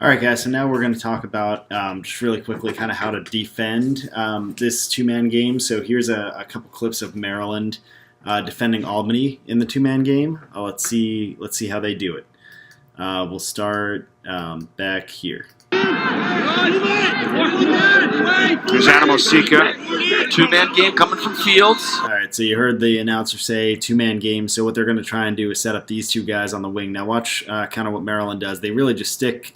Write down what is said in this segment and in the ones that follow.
All right, guys, so now we're going to talk about just really quickly kind of how to defend this two-man game. So here's a couple clips of Maryland defending Albany in the two-man game. Let's see how they do it. We'll start back here. Here's Anamosika. Two-man game coming from Fields. All right, so you heard the announcer say two-man game. So what they're going to try and do is set up these two guys on the wing. Now watch kind of what Maryland does. They really just stick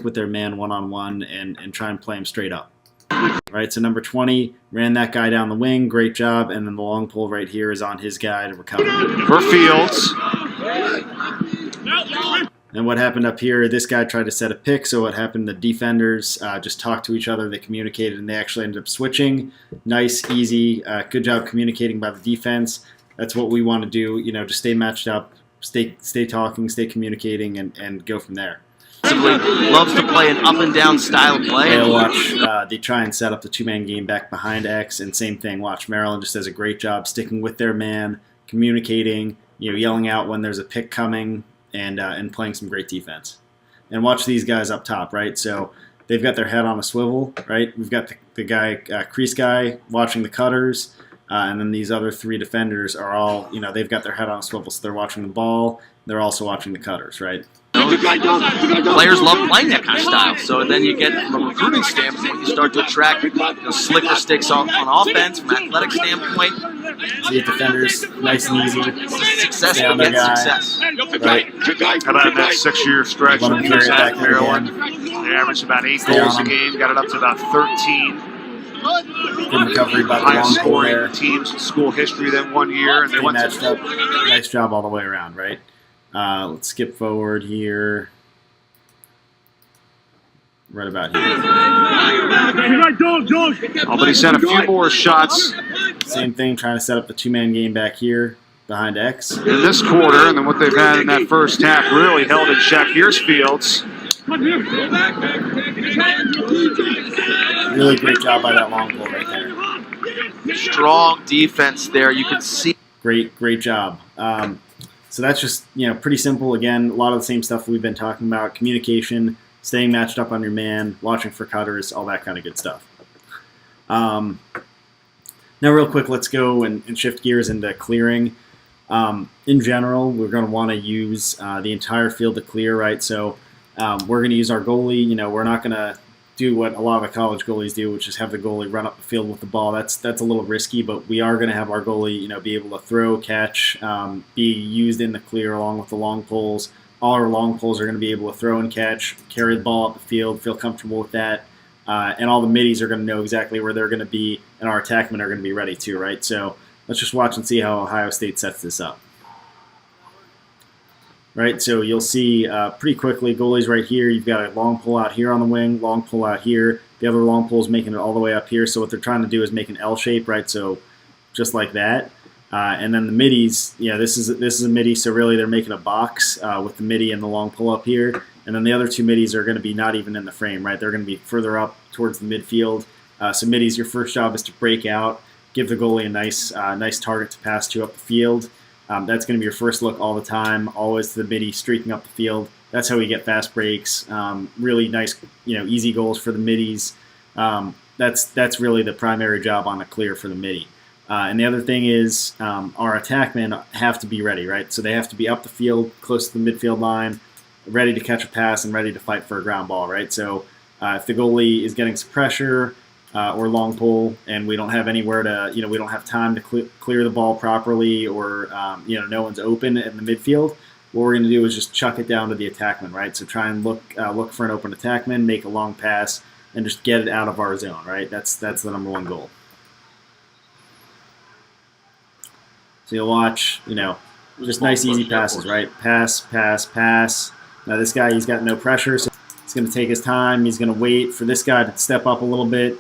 with their man one-on-one and try and play him straight up. All right, so number 20 ran that guy down the wing. Great job. And then the long pull right here is on his guy to recover. For Fields. And what happened up here, this guy tried to set a pick, so what happened, the defenders just talked to each other, they communicated, and they actually ended up switching. Nice, easy, good job communicating by the defense. That's what we want to do, just stay matched up, stay talking, stay communicating, and go from there. Loves to play an up-and-down style play. They'll watch, they try and set up the two-man game back behind X, and same thing, watch, Maryland just does a great job sticking with their man, communicating, yelling out when there's a pick coming, and playing some great defense. And watch these guys up top, right? So they've got their head on a swivel, right? We've got the guy, crease guy, watching the cutters, and then these other three defenders are all, they've got their head on a swivel, so they're watching the ball, they're also watching the cutters, right? Players love playing that kind of style, so then you get, from a recruiting standpoint, you start to attract slicker sticks on offense from an athletic standpoint. See defenders, nice and easy. Success begets success. Right. How about that 6-year stretch when he was at Maryland? They averaged about 8 goals a game, got it up to about 13. Good recovery by the long pull there. Teams in school history then 1 year, and they went matched up. Nice job all the way around, right? Let's skip forward here. Right about here. Albany sent a few more shots. Same thing, trying to set up the two-man game back here behind X. In this quarter, and then what they've had in that first half really held in check. Here's Fields. Really great job by that long pull right there. Strong defense there. You can see. Great job. So that's just, pretty simple. Again, a lot of the same stuff we've been talking about. Communication, staying matched up on your man, watching for cutters, all that kind of good stuff. Now real quick, let's go and shift gears into clearing. In general, we're going to want to use the entire field to clear, right? So we're going to use our goalie. We're not going to do what a lot of the college goalies do, which is have the goalie run up the field with the ball. That's a little risky, but we are going to have our goalie, be able to throw, catch, be used in the clear along with the long poles. All our long poles are going to be able to throw and catch, carry the ball up the field, feel comfortable with that. And all the middies are going to know exactly where they're going to be, and our attackmen are going to be ready too, right? So let's just watch and see how Ohio State sets this up. Right, so you'll see pretty quickly, goalies right here, you've got a long pull out here on the wing, long pull out here. The other long pull is making it all the way up here, so what they're trying to do is make an L shape, right? So just like that. And then the middies, this is a midi, so really they're making a box with the midi and the long pull up here. And then the other two middies are going to be not even in the frame, right? They're going to be further up towards the midfield. So middies, your first job is to break out, give the goalie a nice target to pass to up the field. That's going to be your first look all the time, always to the midi, streaking up the field. That's how we get fast breaks. Really nice, easy goals for the middies. That's really the primary job on the clear for the midi. And the other thing is our attackmen have to be ready, right? So they have to be up the field, close to the midfield line, ready to catch a pass and ready to fight for a ground ball, right? So if the goalie is getting some pressure or long pull and we don't have anywhere to, we don't have time to clear the ball properly or, no one's open in the midfield, what we're going to do is just chuck it down to the attackman, right? So try and look for an open attackman, make a long pass, and just get it out of our zone, right? That's the number one goal. So you'll watch, just nice, easy passes, right? Pass, pass, pass. Now this guy, he's got no pressure, so he's going to take his time. He's going to wait for this guy to step up a little bit,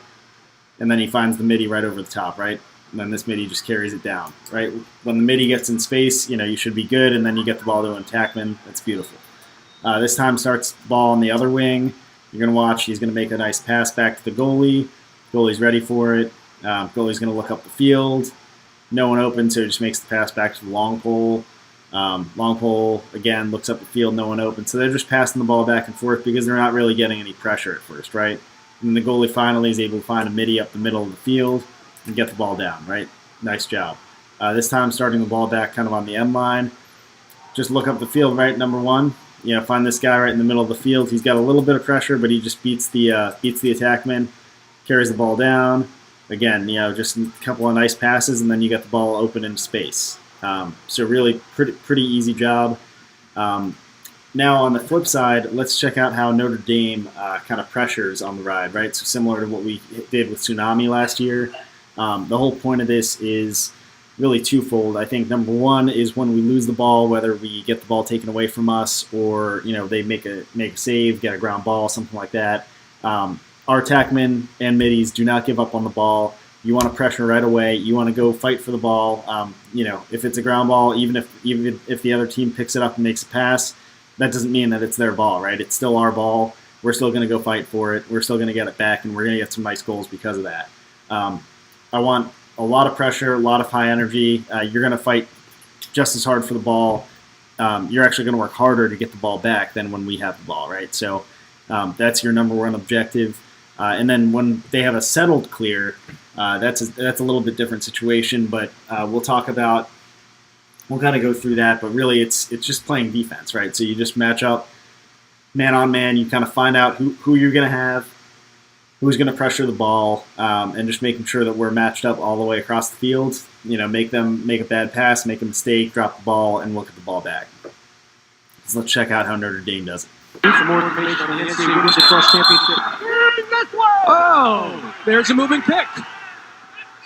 and then he finds the midi right over the top, right? And then this midi just carries it down, right? When the midi gets in space, you should be good, and then you get the ball to an attackman. That's beautiful. This time starts ball on the other wing. You're going to watch. He's going to make a nice pass back to the goalie. Goalie's ready for it. Goalie's going to look up the field. No one open, so he just makes the pass back to the long pole. Long pole, again, looks up the field, no one open. So they're just passing the ball back and forth because they're not really getting any pressure at first, right? And the goalie finally is able to find a midi up the middle of the field and get the ball down, right? Nice job. This time starting the ball back kind of on the end line. Just look up the field, right? Number one, find this guy right in the middle of the field. He's got a little bit of pressure, but he just beats the attackman, carries the ball down. Again, just a couple of nice passes, and then you got the ball open in space. So really pretty easy job. Now on the flip side, let's check out how Notre Dame kind of pressures on the ride, right? So similar to what we did with Tsunami last year. The whole point of this is really twofold. I think number one is when we lose the ball, whether we get the ball taken away from us or they make a save, get a ground ball, something like that. Our attackmen and middies do not give up on the ball. You want to pressure right away. You want to go fight for the ball. If it's a ground ball, even if the other team picks it up and makes a pass, that doesn't mean that it's their ball, right? It's still our ball. We're still going to go fight for it. We're still going to get it back, and we're going to get some nice goals because of that. I want a lot of pressure, a lot of high energy. You're going to fight just as hard for the ball. You're actually going to work harder to get the ball back than when we have the ball, right? So that's your number one objective. And then when they have a settled clear, that's a little bit different situation, but we'll kind of go through that. But really, it's just playing defense, right? So you just match up man on man. You kind of find out who you're going to have, who's going to pressure the ball, and just making sure that we're matched up all the way across the field. Make them make a bad pass, make a mistake, drop the ball, and we'll get the ball back. So let's check out how Notre Dame does it. For more information on the NCAA Women's Lacrosse Championship. Oh, there's a moving pick.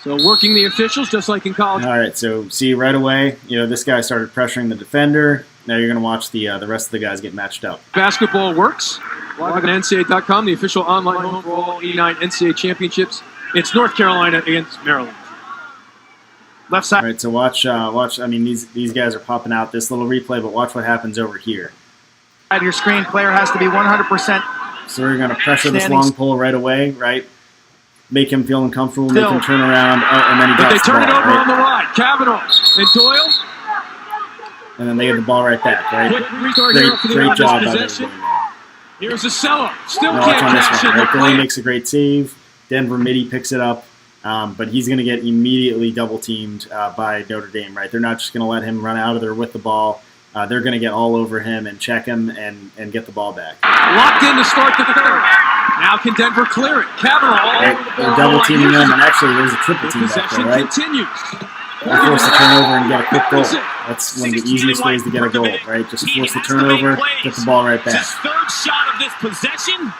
So working the officials just like in college. All right, so see right away, this guy started pressuring the defender. Now you're going to watch the rest of the guys get matched up. Basketball works. Live on NCAA.com, the official online home for all E9 NCAA championships. It's North Carolina against Maryland. Left side. All right, so watch. I mean, these guys are popping out this little replay, but watch what happens over here. Your screen player has to be 100%. So we're going to pressure this long pole right away, right? Make him feel uncomfortable, make him turn around, and then he but drops they turn the ball, it over right? on the ride. Kavanaugh and Doyle. And then they get the ball right back, right? Great job by possession. Here's a seller. Still now can't watch on this cash one, in right? the Goalie play. makes a great save. Denver Midi picks it up, but he's going to get immediately double-teamed by Notre Dame, right? They're not just going to let him run out of there with the ball. They're going to get all over him and check him and get the ball back. Locked in to start the third. Now can Denver clear it? Kavanaugh all over the ball. They're double-teaming him, and actually there's a triple team back there, right? Continues. They're forced to turn over and get a quick goal. That's one of the easiest ways to get a goal, right? Just force the turnover, get the ball right back. His third shot of this possession.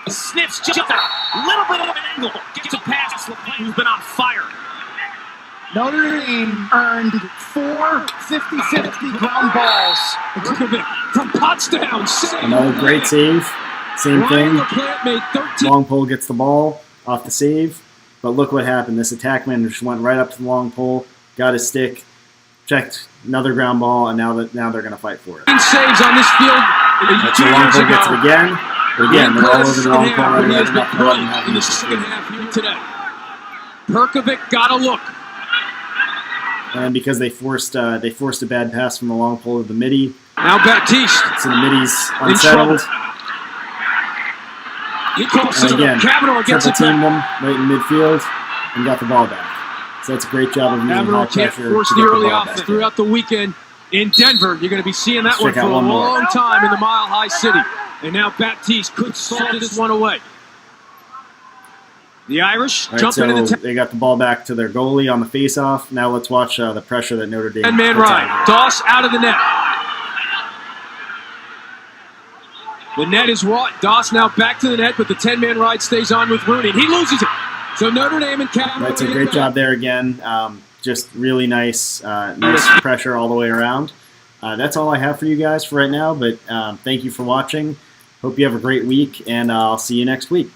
Sniffs just a little bit of an angle. Gets a pass to LaPlante, who's been on fire. Notre Dame earned 4 50-50 ground balls. From touchdown. Another great save. Same thing. LaPlante made 13. Long pole gets the ball off the save. But look what happened. This attackman just went right up to the long pole, got his stick, checked another ground ball, and now they're going to fight for it. Saves on this field. That's the long pole gets it again. But again, they're all over the long pole right away. They're not going to let him have in the this. second half here today. Perkovic got a look. And because they forced a bad pass from the long pole to the midi. Now Baptiste. So the middi's unsettled. He calls And again, Kavanaugh gets triple it teamed back. them right in midfield and got the ball back. So that's a great job of using Kavanaugh high can't pressure force to the get the early ball offense back. throughout the weekend in Denver. You're going to be seeing that Let's one check for out a one more. long time in the Mile High City. And now Baptiste could salt this one away. The Irish All right, jump into so the they got the ball back to their goalie on the face-off. Now let's watch the pressure that Notre Dame 10-man puts ride. on here. Doss out of the net. The net is raw. Doss now back to the net, but the 10-man ride stays on with Rooney. He loses it. So Notre Dame and Kavanaugh. That's a great job there again. Just really nice pressure all the way around. That's all I have for you guys for right now, but thank you for watching. Hope you have a great week, and I'll see you next week.